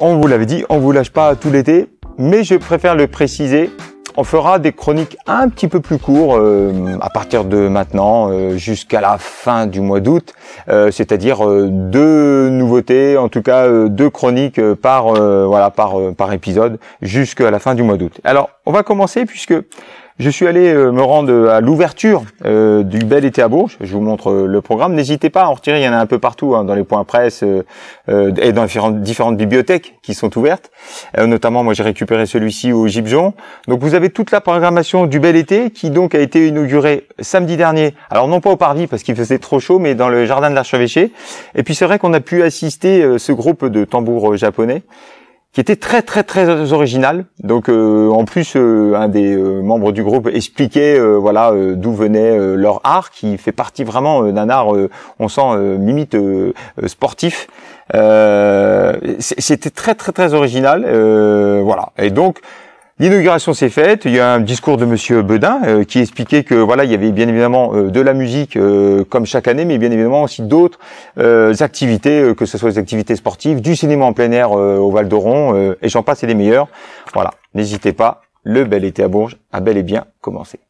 on vous l'avait dit, on vous lâche pas tout l'été, mais je préfère le préciser. On fera des chroniques un petit peu plus courts à partir de maintenant jusqu'à la fin du mois d'août, c'est-à-dire 2 nouveautés, en tout cas 2 chroniques par épisode jusqu'à la fin du mois d'août. Alors, on va commencer puisque je suis allé me rendre à l'ouverture du Bel Été à Bourges. Je vous montre le programme. N'hésitez pas à en retirer, il y en a un peu partout, dans les points presse et dans différentes bibliothèques qui sont ouvertes. Notamment, moi j'ai récupéré celui-ci au Gibjon. Donc vous avez toute la programmation du Bel Été qui donc a été inaugurée samedi dernier. Alors non pas au Parvis parce qu'il faisait trop chaud, mais dans le jardin de l'Archevêché. Et puis c'est vrai qu'on a pu assister ce groupe de tambours japonais qui était très original. Donc en plus un des membres du groupe expliquait d'où venait leur art, qui fait partie vraiment d'un art on sent limite sportif. C'était très original, voilà. Et donc l'inauguration s'est faite. Il y a un discours de Monsieur Bedin qui expliquait que voilà, il y avait bien évidemment de la musique comme chaque année, mais bien évidemment aussi d'autres activités, que ce soit des activités sportives, du cinéma en plein air au Val d'Oron, et j'en passe et des meilleurs. Voilà, n'hésitez pas, le Bel Été à Bourges a bel et bien commencé.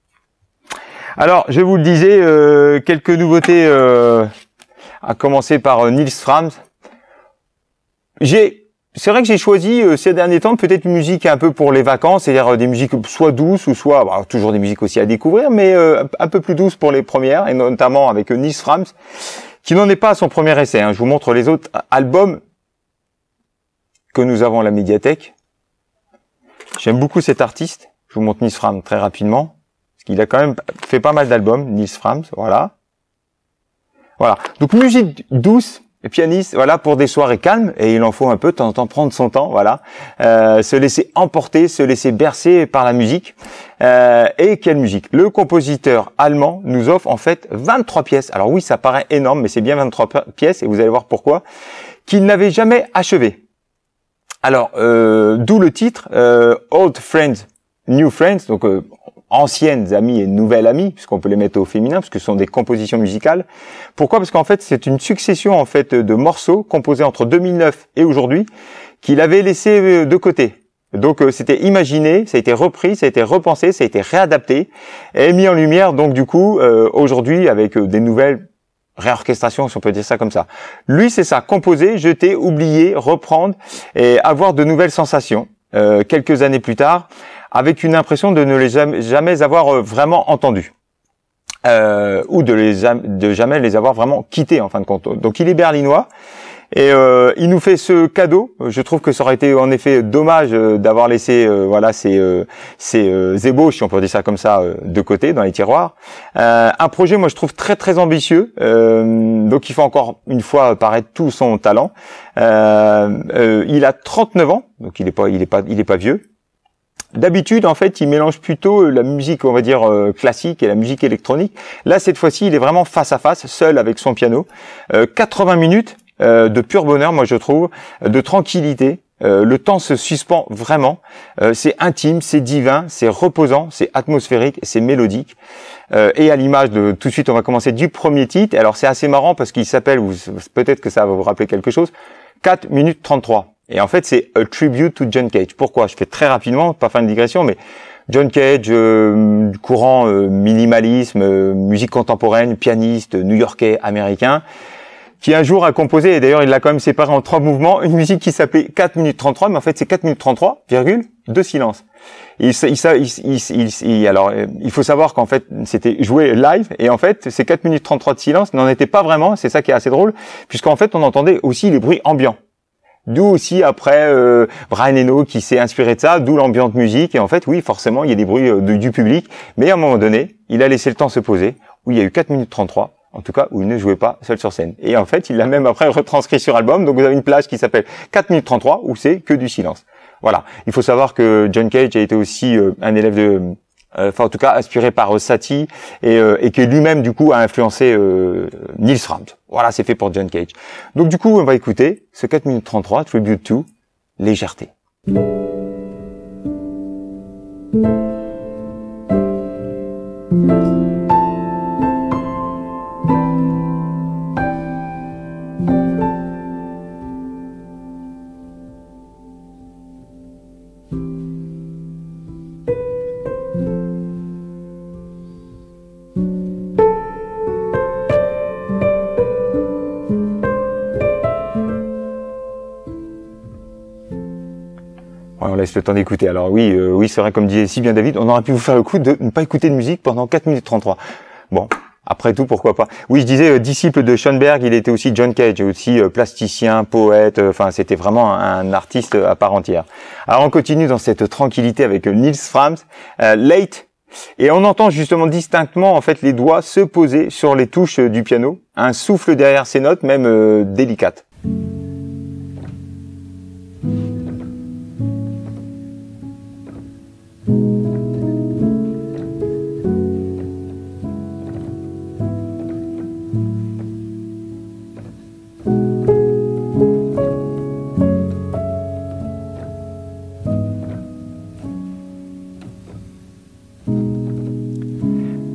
Alors, je vous le disais, quelques nouveautés, à commencer par Nils Frahm. C'est vrai que j'ai choisi ces derniers temps peut-être une musique un peu pour les vacances, c'est-à-dire des musiques soit douces ou soit toujours des musiques aussi à découvrir, mais un peu plus douces pour les premières, et notamment avec Nils Frahm, qui n'en est pas à son premier essai. Je vous montre les autres albums que nous avons à la médiathèque. J'aime beaucoup cet artiste. Je vous montre Nils Frahm très rapidement, parce qu'il a quand même fait pas mal d'albums, Nils Frahm, voilà. Voilà. Donc musique douce, pianiste, voilà, pour des soirées calmes, et il en faut un peu de temps en temps, prendre son temps, voilà, se laisser emporter, se laisser bercer par la musique. Et quelle musique! Le compositeur allemand nous offre en fait 23 pièces. Alors oui, ça paraît énorme, mais c'est bien 23 pièces, et vous allez voir pourquoi, qu'il n'avait jamais achevé. Alors, d'où le titre Old Friends, New Friends, donc anciennes amies et nouvelles amies, puisqu'on peut les mettre au féminin, parce que ce sont des compositions musicales. Pourquoi? Parce qu'en fait, c'est une succession en fait de morceaux composés entre 2009 et aujourd'hui qu'il avait laissé de côté. Donc c'était imaginé, ça a été repris, ça a été repensé, ça a été réadapté et mis en lumière. Donc du coup, aujourd'hui, avec des nouvelles réorchestrations, si on peut dire ça comme ça. Lui, c'est ça, composer, jeter, oublier, reprendre et avoir de nouvelles sensations. Quelques années plus tard, avec une impression de ne les jamais avoir vraiment entendus, ou de jamais les avoir vraiment quittés en fin de compte. Donc il est berlinois, et il nous fait ce cadeau. Je trouve que ça aurait été en effet dommage d'avoir laissé ces ébauches, si on peut dire ça comme ça, de côté dans les tiroirs. Un projet, moi je trouve très ambitieux, donc il faut encore une fois paraître tout son talent. Il a 39 ans, donc il est pas vieux. D'habitude, en fait, il mélange plutôt la musique, on va dire, classique et la musique électronique. Là, cette fois-ci, il est vraiment face à face, seul avec son piano. 80 minutes de pur bonheur, moi je trouve, de tranquillité. Le temps se suspend vraiment. C'est intime, c'est divin, c'est reposant, c'est atmosphérique, c'est mélodique. Et à l'image de, tout de suite, on va commencer du premier titre. Alors c'est assez marrant parce qu'il s'appelle, peut-être que ça va vous rappeler quelque chose, 4 minutes 33. Et en fait, c'est A Tribute to John Cage. Pourquoi? Je fais très rapidement, pas faire une digression, mais John Cage, courant minimalisme, musique contemporaine, pianiste new-yorkais, américain, qui un jour a composé, et d'ailleurs il l'a quand même séparé en 3 mouvements, une musique qui s'appelait 4 minutes 33, mais en fait c'est 4 minutes 33, de silence. Alors, il faut savoir qu'en fait, c'était joué live, et en fait, ces 4 minutes 33 de silence n'en étaient pas vraiment, c'est ça qui est assez drôle, puisqu'en fait, on entendait aussi les bruits ambiants. D'où aussi après Brian Eno qui s'est inspiré de ça, d'où l'ambiance musique, et en fait, oui, forcément, il y a des bruits du public, mais à un moment donné, il a laissé le temps se poser, où il y a eu 4 minutes 33, en tout cas, où il ne jouait pas seul sur scène. Et en fait, il l'a même après retranscrit sur album, donc vous avez une plage qui s'appelle 4 minutes 33, où c'est que du silence. Voilà. Il faut savoir que John Cage a été aussi un élève de, en tout cas inspiré par Satie, et que lui-même du coup a influencé Nils Frahm. Voilà, c'est fait pour John Cage. Donc du coup, on va écouter ce 4 minutes 33, Tribute to Légèreté. laisse le temps d'écouter. Alors oui, oui, c'est vrai, comme disait si bien David, on aurait pu vous faire le coup de ne pas écouter de musique pendant 4 minutes 33. Bon, après tout, pourquoi pas. Oui, je disais, disciple de Schoenberg, il était aussi John Cage, aussi plasticien, poète, enfin, c'était vraiment un artiste à part entière. Alors, on continue dans cette tranquillité avec Nils Frahm, Late, et on entend justement distinctement, en fait, les doigts se poser sur les touches du piano, un souffle derrière ces notes, même délicates.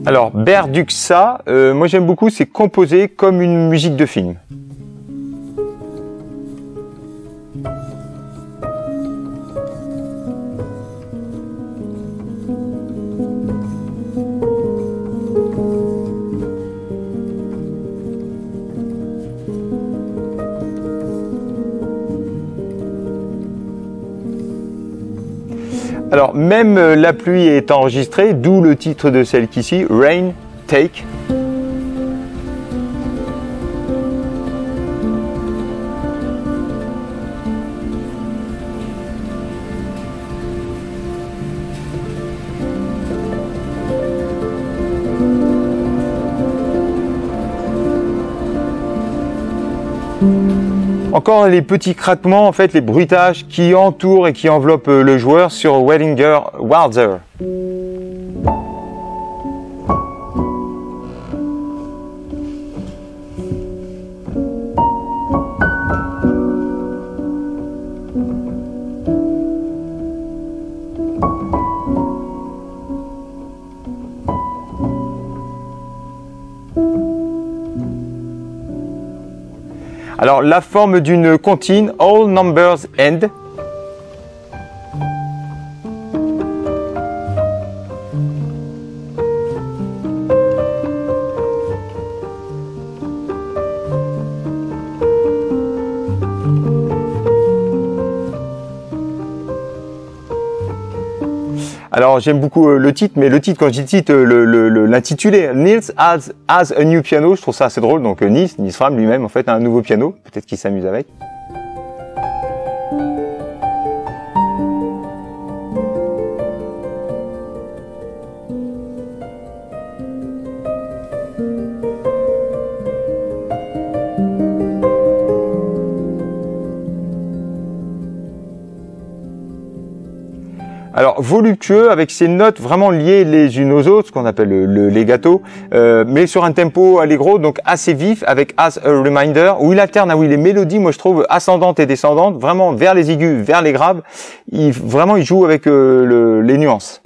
Alors, Berduxa, moi j'aime beaucoup, c'est composé comme une musique de film. Alors, même la pluie est enregistrée, d'où le titre de celle qu'ici, Rain, Take. Encore les petits craquements, en fait, les bruitages qui entourent et qui enveloppent le joueur sur Wellinger Walzer. Alors, la forme d'une comptine, All Numbers End. Alors j'aime beaucoup le titre, mais le titre, quand je dis titre, l'intitulé, Nils has a new piano, je trouve ça assez drôle. Donc Nils Frahm lui-même en fait a un nouveau piano, peut-être qu'il s'amuse avec. Alors voluptueux avec ces notes vraiment liées les unes aux autres, ce qu'on appelle le legato, mais sur un tempo allegro, donc assez vif, avec As a Reminder, où il alterne, oui, les mélodies, moi je trouve ascendantes et descendantes, vraiment vers les aigus, vers les graves. Vraiment il joue avec les nuances.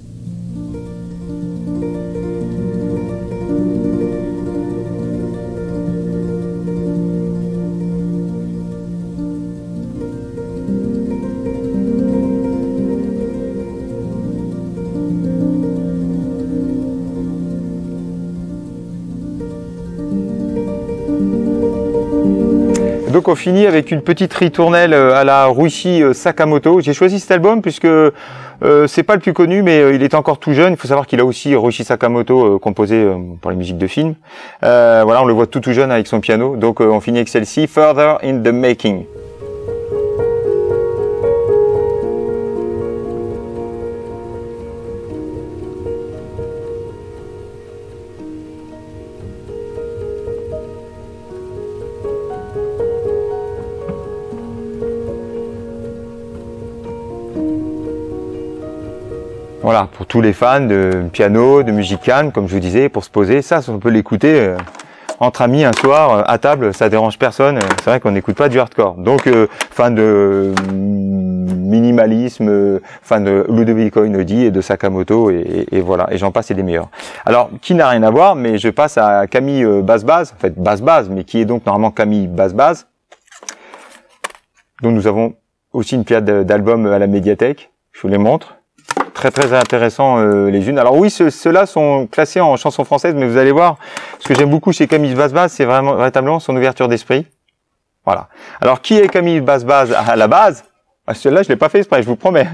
Donc on finit avec une petite ritournelle à la Ryuichi Sakamoto. J'ai choisi cet album puisque c'est pas le plus connu, mais il est encore tout jeune. Il faut savoir qu'il a aussi Ryuichi Sakamoto composé pour les musiques de films. Voilà, on le voit tout jeune avec son piano. Donc on finit avec celle-ci, Further in the Making. Voilà, pour tous les fans de piano, de musique calme, comme je vous disais, pour se poser, ça, on peut l'écouter entre amis un soir, à table, ça dérange personne. C'est vrai qu'on n'écoute pas du hardcore. Donc, fan de minimalisme, fan de Ludovico Einaudi et de Sakamoto, et voilà, et j'en passe, c'est des meilleurs. Alors, qui n'a rien à voir, mais je passe à Camille Basse-Basse, en fait, Basse-Basse, mais qui est donc normalement Camille Basse-Basse, dont nous avons aussi une pièce d'albums à la médiathèque, je vous les montre. Très intéressant les unes. Alors oui, ceux-là sont classés en chansons françaises, mais vous allez voir, ce que j'aime beaucoup chez Camille Basse-Basse, c'est véritablement son ouverture d'esprit. Voilà. Alors qui est Camille Basse-Basse à la base? Ah, celui-là, je l'ai pas fait exprès, je vous promets.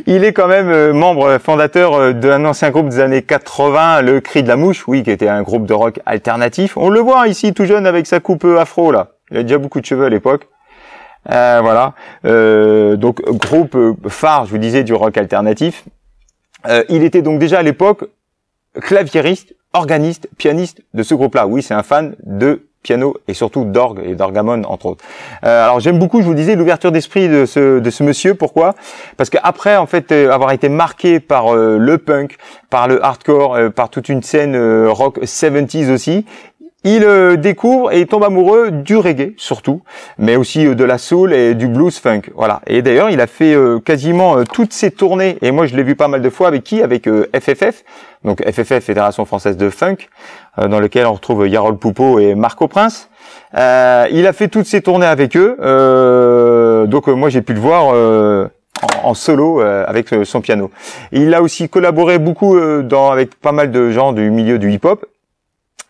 Il est quand même membre fondateur d'un ancien groupe des années 80, le Cri de la Mouche, oui, qui était un groupe de rock alternatif. On le voit ici, tout jeune, avec sa coupe afro, là. Il a déjà beaucoup de cheveux à l'époque. Voilà. Donc, groupe phare, je vous disais, du rock alternatif. Il était donc déjà à l'époque claviériste, organiste, pianiste de ce groupe-là. Oui, c'est un fan de piano et surtout d'orgue et d'orgamon entre autres. Alors j'aime beaucoup, je vous disais, l'ouverture d'esprit de ce monsieur. Pourquoi? Parce qu'après en fait avoir été marqué par le punk, par le hardcore, par toute une scène rock 70s aussi, il découvre et tombe amoureux du reggae surtout, mais aussi de la soul et du blues funk. Voilà. Et d'ailleurs, il a fait quasiment toutes ses tournées. Et moi, je l'ai vu pas mal de fois avec qui? Avec FFF. Donc FFF, Fédération Française de Funk, dans lequel on retrouve Yarol Poupeau et Marco Prince. Il a fait toutes ses tournées avec eux. Donc moi, j'ai pu le voir en solo avec son piano. Il a aussi collaboré beaucoup avec pas mal de gens du milieu du hip-hop.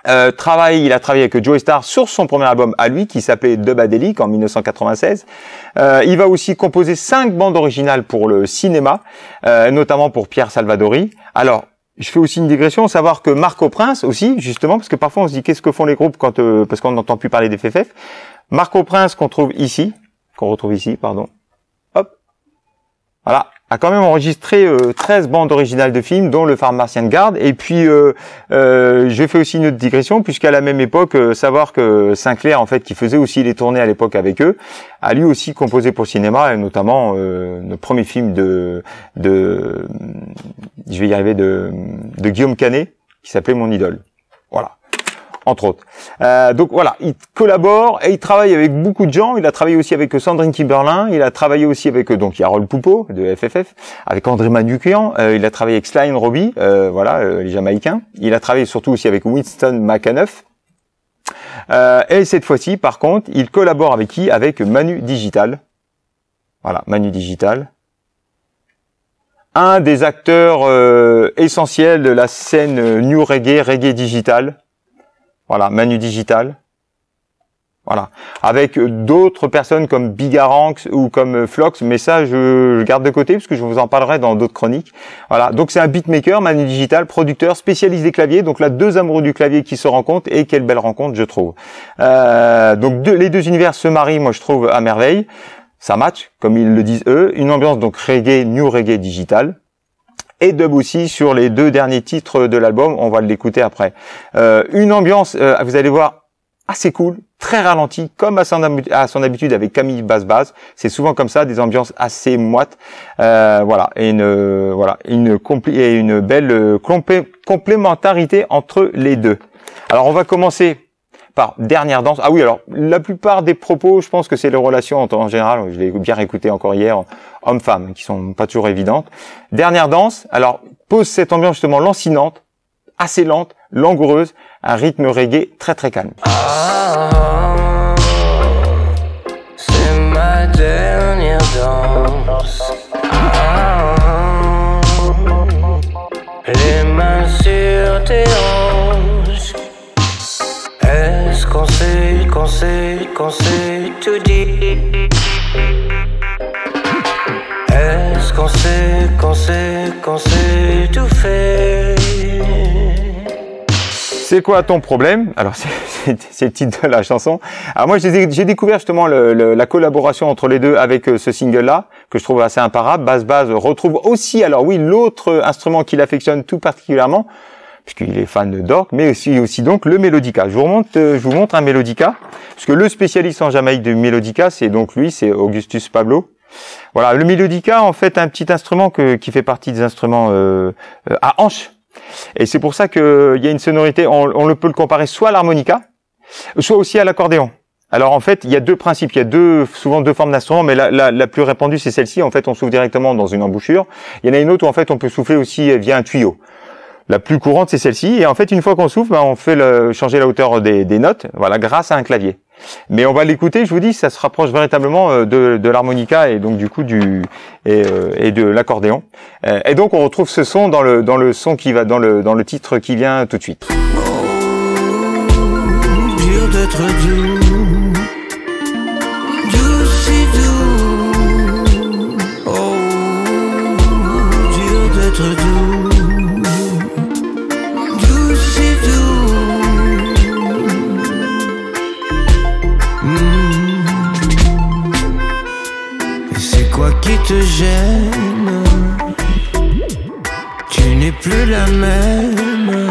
Il a travaillé avec Joey Starr sur son premier album à lui qui s'appelait Dubadelic en 1996. Il va aussi composer 5 bandes originales pour le cinéma, notamment pour Pierre Salvadori. Alors, je fais aussi une digression, savoir que Marco Prince aussi, justement, parce que parfois on se dit qu'est-ce que font les groupes parce qu'on n'entend plus parler des FFF. Marco Prince qu'on retrouve ici, hop, voilà, a quand même enregistré 13 bandes originales de films, dont le Pharmacien de garde. Et puis, je fais aussi une autre digression, puisqu'à la même époque, savoir que Sinclair, en fait, qui faisait aussi les tournées à l'époque avec eux, a lui aussi composé pour le cinéma, et notamment le premier film de Guillaume Canet, qui s'appelait Mon idole. Voilà. Entre autres. Donc voilà, il collabore et il travaille avec beaucoup de gens. Il a travaillé aussi avec Sandrine Kiberlin. Il a travaillé aussi avec donc Yarol Poupeau de FFF, avec André Manoukian. Il a travaillé avec Sly and Robbie, les Jamaïcains. Il a travaillé surtout aussi avec Winston McAnuff. Et cette fois-ci, par contre, il collabore avec qui? Avec Manu Digital. Voilà, Manu Digital. Un des acteurs essentiels de la scène new reggae digital. Voilà, Manu Digital. Voilà. Avec d'autres personnes comme Bigaranx ou comme Flox, mais ça, je garde de côté parce que je vous en parlerai dans d'autres chroniques. Voilà. Donc, c'est un beatmaker, Manu Digital, producteur, spécialiste des claviers. Donc là, 2 amoureux du clavier qui se rencontrent et quelle belle rencontre, je trouve. Donc, les deux univers se marient, moi, je trouve, à merveille. Ça match, comme ils le disent eux. Une ambiance, donc, reggae, new reggae digital. Et dub aussi sur les 2 derniers titres de l'album, on va l'écouter après. Une ambiance, vous allez voir, assez cool, très ralentie, comme à son habitude avec Camille Basse. C'est souvent comme ça, des ambiances assez moites. Voilà, et une belle complémentarité entre les deux. Alors on va commencer par Dernière danse. Ah oui, alors la plupart des propos, je pense que c'est les relations en général, je l'ai bien écouté encore hier, hommes-femmes, qui sont pas toujours évidentes. Dernière danse, alors pose cette ambiance justement lancinante, assez lente, langoureuse, un rythme reggae très très calme. C'est ma dernière danse. Les mains sur tes hanches. Est-ce qu'on sait tout dit? Est-ce qu'on sait tout fait? C'est quoi ton problème? Alors c'est le titre de la chanson. Alors moi j'ai découvert justement la collaboration entre les deux avec ce single-là que je trouve assez imparable. Basse retrouve aussi, alors oui, l'autre instrument qu'il affectionne tout particulièrement, puisqu'il est fan d'orgue, mais aussi donc le mélodica. Je vous montre un mélodica, parce que le spécialiste en Jamaïque de mélodica, c'est donc lui, c'est Augustus Pablo. Voilà, le mélodica, en fait, un petit instrument qui fait partie des instruments à hanches. Et c'est pour ça qu'il y a une sonorité, on peut le comparer soit à l'harmonica, soit aussi à l'accordéon. Alors en fait, il y a 2 principes, il y a souvent deux formes d'instruments, mais la plus répandue c'est celle-ci. En fait, on souffle directement dans une embouchure. Il y en a une autre où en fait on peut souffler aussi via un tuyau. La plus courante c'est celle-ci, et en fait une fois qu'on souffle, on fait changer la hauteur des notes, voilà, grâce à un clavier. Mais on va l'écouter, je vous dis, ça se rapproche véritablement de l'harmonica et donc du coup et de l'accordéon. Et donc on retrouve ce son dans le son qui va dans le titre qui vient tout de suite. Dur d'être doux, doux si doux. te gêne. Tu n'es plus la même.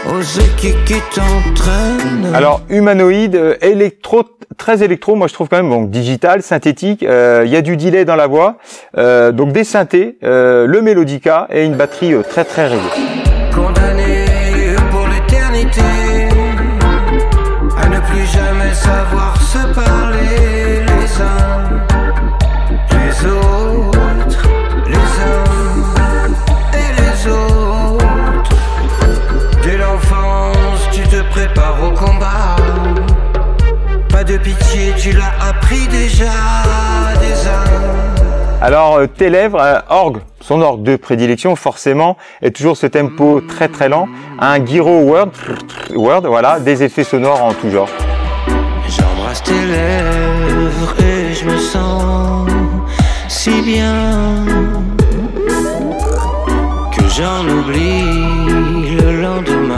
Oh, c'est qui t'entraîne. Alors, humanoïde, électro, très électro, moi je trouve quand même, donc digital, synthétique, il y a du delay dans la voix, donc des synthés, le mélodica et une batterie très très reggae. Condamné pour l'éternité à ne plus jamais savoir se parler les uns les autres, les uns et les autres. Dès l'enfance, tu te prépares au combat. Pas de pitié, tu l'as appris déjà des âmes. Alors, tes lèvres, orgue, son orgue de prédilection, forcément, est toujours ce tempo très très lent, un gyro word, voilà, des effets sonores en tout genre. J'embrasse tes lèvres et je me sens si bien que j'en oublie le lendemain.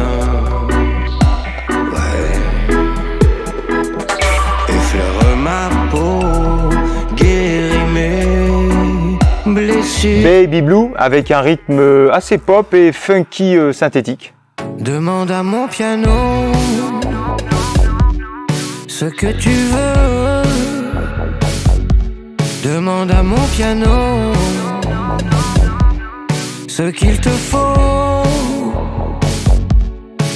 Ouais. Effleure ma peau, guéris mes blessures. Baby Blue, avec un rythme assez pop et funky synthétique. Demande à mon piano ce que tu veux. Demande à mon piano ce qu'il te faut.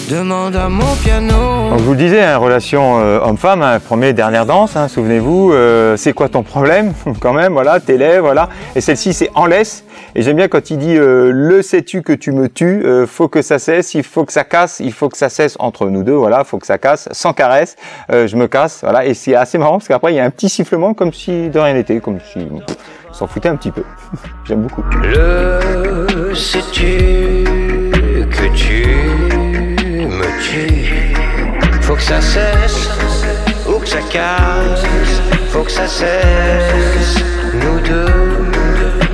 Demande à mon piano. Donc je vous le disais, hein, relation homme-femme, hein, première et dernière danse, hein, souvenez-vous, c'est quoi ton problème quand même, voilà, tes lèvres, voilà. Et celle-ci c'est en laisse. Et j'aime bien quand il dit le sais-tu que tu me tues, faut que ça cesse, il faut que ça casse, il faut que ça cesse entre nous deux, voilà, faut que ça casse, sans caresse, je me casse, voilà. Et c'est assez marrant parce qu'après il y a un petit sifflement comme si de rien n'était, comme si on s'en foutait un petit peu. J'aime beaucoup. Le sais-tu que tu me tues. Faut que ça cesse, ou que ça casse. Faut que ça cesse, nous deux.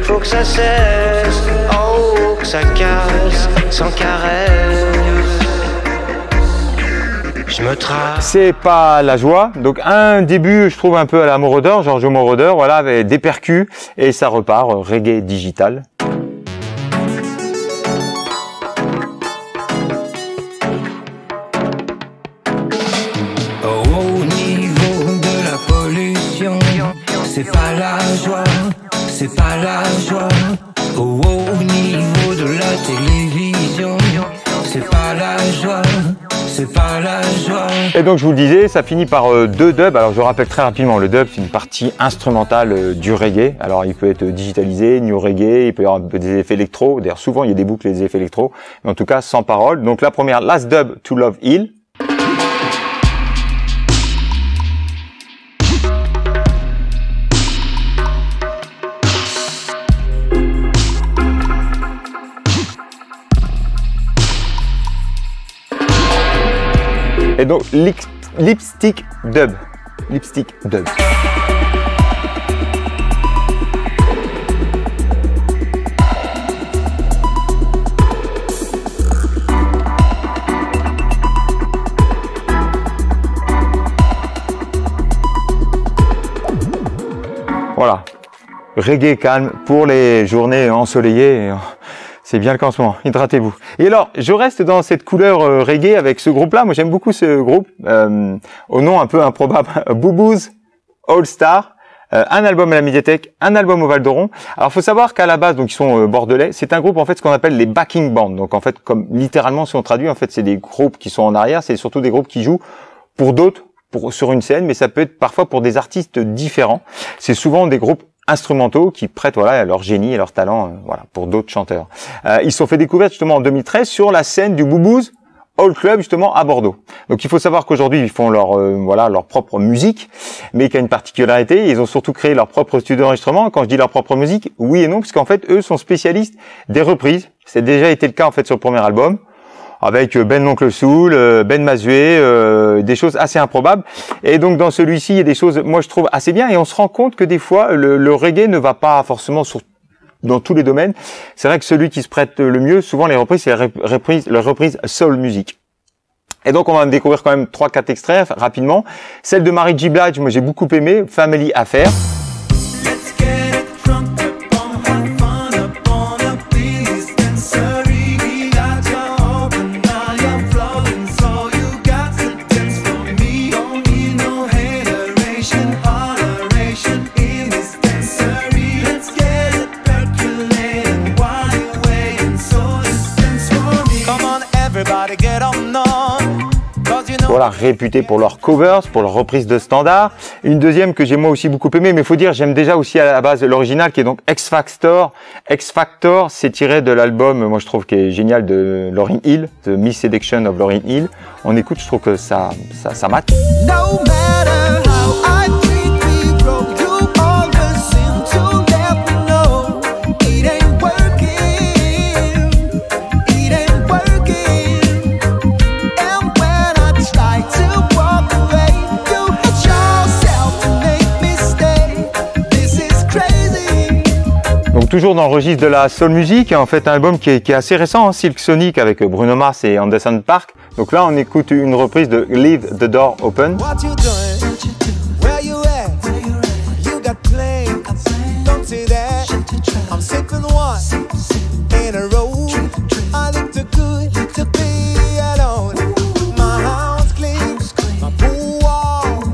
Faut que ça cesse, oh, que ça casse, sans caresse. Je me trace. C'est pas la joie, donc un début je trouve un peu à la Moroder, Giorgio Moroder, voilà, avec des percus et ça repart, reggae digital. Au niveau de la pollution, c'est pas la joie, c'est pas la joie. Au niveau de la télévision, c'est pas la joie, c'est pas la joie. Et donc je vous le disais, ça finit par deux dubs. Alors je rappelle très rapidement, le dub c'est une partie instrumentale du reggae. Alors il peut être digitalisé, new reggae, il peut y avoir des effets électro. D'ailleurs souvent il y a des boucles et des effets électro, mais en tout cas sans parole. Donc la première, Last Dub to Love Heal. Et donc, Lipstick Dub. Lipstick Dub. Voilà. Reggae calme pour les journées ensoleillées. C'est bien le cas en ce moment, hydratez-vous. Et alors, je reste dans cette couleur reggae avec ce groupe-là. Moi, j'aime beaucoup ce groupe, au nom un peu improbable, Boo Boos All Star. Un album à la médiathèque, un album au Val d'Oron. Alors, faut savoir qu'à la base, donc ils sont bordelais. C'est un groupe en fait ce qu'on appelle les backing bands. Donc en fait, comme littéralement si on traduit, en fait, c'est des groupes qui sont en arrière. C'est surtout des groupes qui jouent pour d'autres, sur une scène, mais ça peut être parfois pour des artistes différents. C'est souvent des groupes instrumentaux qui prêtent voilà leur génie et leur talent voilà pour d'autres chanteurs. Ils se sont fait découvrir justement en 2013 sur la scène du Boo Boos All Club justement à Bordeaux. Donc il faut savoir qu'aujourd'hui ils font leur voilà leur propre musique, mais qu'il y a une particularité, ils ont surtout créé leur propre studio d'enregistrement. Quand je dis leur propre musique, oui et non, parce qu'en fait eux sont spécialistes des reprises. C'est déjà été le cas en fait sur le premier album, avec Ben l'Oncle Soul, Ben Mazué, des choses assez improbables. Et donc dans celui-ci, il y a des choses, moi je trouve assez bien, et on se rend compte que des fois, le reggae ne va pas forcément dans tous les domaines. C'est vrai que celui qui se prête le mieux, souvent les reprises, c'est la reprise soul music. Et donc on va découvrir quand même 3-4 extraits rapidement. Celle de Mary J. Blige, moi j'ai beaucoup aimé, Family Affair. Let's get Voilà, réputés pour leurs covers, pour leurs reprises de standards. Une deuxième que j'ai moi aussi beaucoup aimé, mais il faut dire, j'aime déjà aussi à la base l'original, qui est donc X Factor. X Factor, c'est tiré de l'album, moi je trouve qui est génial, de Lauryn Hill, The Miseducation of Lauryn Hill. On écoute, je trouve que ça mate. No matter how I treat people, you always seem to let me know it ain't working, it ain't working. And when I try to walk away, you hurt yourself to make me stay. This is crazy. Donc toujours dans le registre de la soul music, en fait un album qui est assez récent, hein, Silk Sonic avec Bruno Mars et Anderson .Paak. Donc là on écoute une reprise de Leave the Door Open. What you doing? Where you at? You got plans? Don't say that. I'm sipping one in a row. I look too good to be alone. My house clean, my pool wall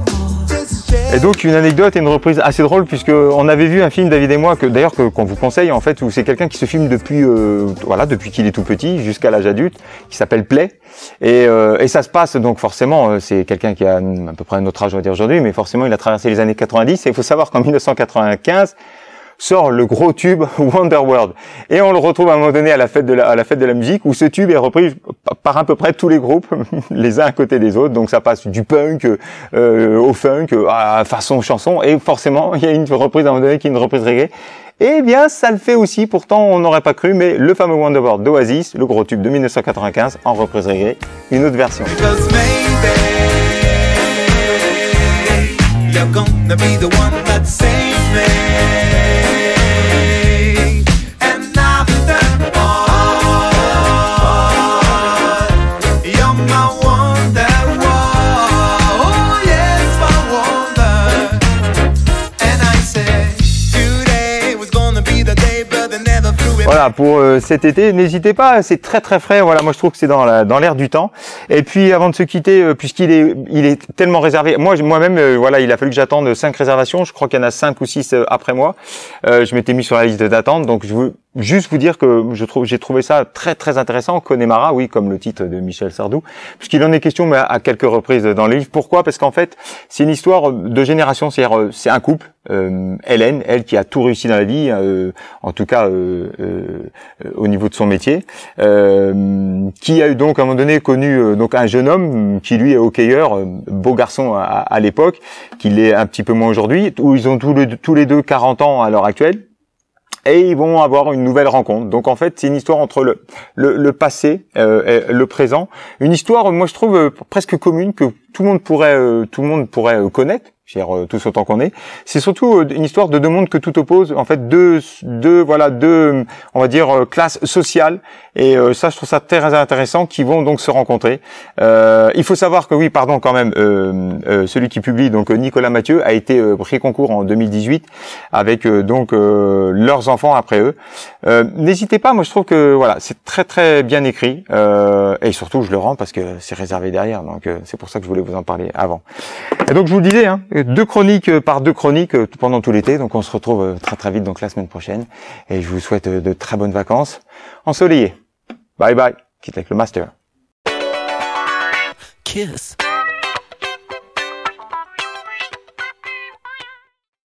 just share. Et donc une anecdote et une reprise assez drôle, puisque on avait vu un film, David et moi, que d'ailleurs qu'on vous conseille en fait, où c'est quelqu'un qui se filme depuis voilà, depuis qu'il est tout petit jusqu'à l'âge adulte, qui s'appelle Play. Et ça se passe donc forcément, c'est quelqu'un qui a à peu près notre âge on va dire aujourd'hui, mais forcément il a traversé les années 90. Et il faut savoir qu'en 1995 sort le gros tube Wonderworld, et on le retrouve à un moment donné à la fête de la musique, où ce tube est repris par à peu près tous les groupes les uns à côté des autres. Donc ça passe du punk au funk à façon chanson, et forcément il y a une reprise à un moment donné qui est une reprise reggae. Eh bien, ça le fait aussi, pourtant on n'aurait pas cru, mais le fameux Wonderworld d'Oasis, le gros tube de 1995, en reprise reggae, une autre version. Because maybe you're gonna be the one that saves me. And after all, you're my wonder. Oh yes, my wonder. And I said today was gonna be the day, but they never threw it. Voilà, pour cet été, n'hésitez pas, c'est très très frais. Voilà, moi je trouve que c'est dans l'air du temps. Et puis avant de se quitter, puisqu'il est tellement réservé, moi-même, voilà, il a fallu que j'attende 5 réservations. Je crois qu'il y en a 5 ou 6 après moi. Je m'étais mis sur la liste d'attente, donc je veux juste vous dire que j'ai trouvé ça très très intéressant. Connemara, oui, comme le titre de Michel Sardou, puisqu'il en est question, mais à quelques reprises dans le livre. Pourquoi? Parce qu'en fait, c'est une histoire de génération. C'est-à-dire, c'est un couple, Hélène, elle qui a tout réussi dans la vie, en tout cas au niveau de son métier, qui a eu donc à un moment donné connu donc un jeune homme qui lui est hockeyeur, beau garçon à l'époque, qui l'est un petit peu moins aujourd'hui, où ils ont tous les deux 40 ans à l'heure actuelle. Et ils vont avoir une nouvelle rencontre. Donc en fait, c'est une histoire entre le passé et le présent. Une histoire, moi je trouve presque commune, que tout le monde pourrait connaître. C'est-à-dire tous autant qu'on est. C'est surtout une histoire de deux mondes que tout oppose, en fait deux on va dire classes sociales, et ça je trouve ça très intéressant, qui vont donc se rencontrer. Il faut savoir que oui, pardon quand même, celui qui publie, donc Nicolas Mathieu, a été pris concours en 2018 avec donc leurs enfants après eux. N'hésitez pas, moi je trouve que voilà, c'est très très bien écrit, et surtout je le rends parce que c'est réservé derrière, donc c'est pour ça que je voulais vous en parler avant. Et donc je vous le disais, hein, 2 chroniques par 2 chroniques pendant tout l'été, donc on se retrouve très très vite donc la semaine prochaine, et je vous souhaite de très bonnes vacances ensoleillées. Bye bye, quitte avec le master. Kiss.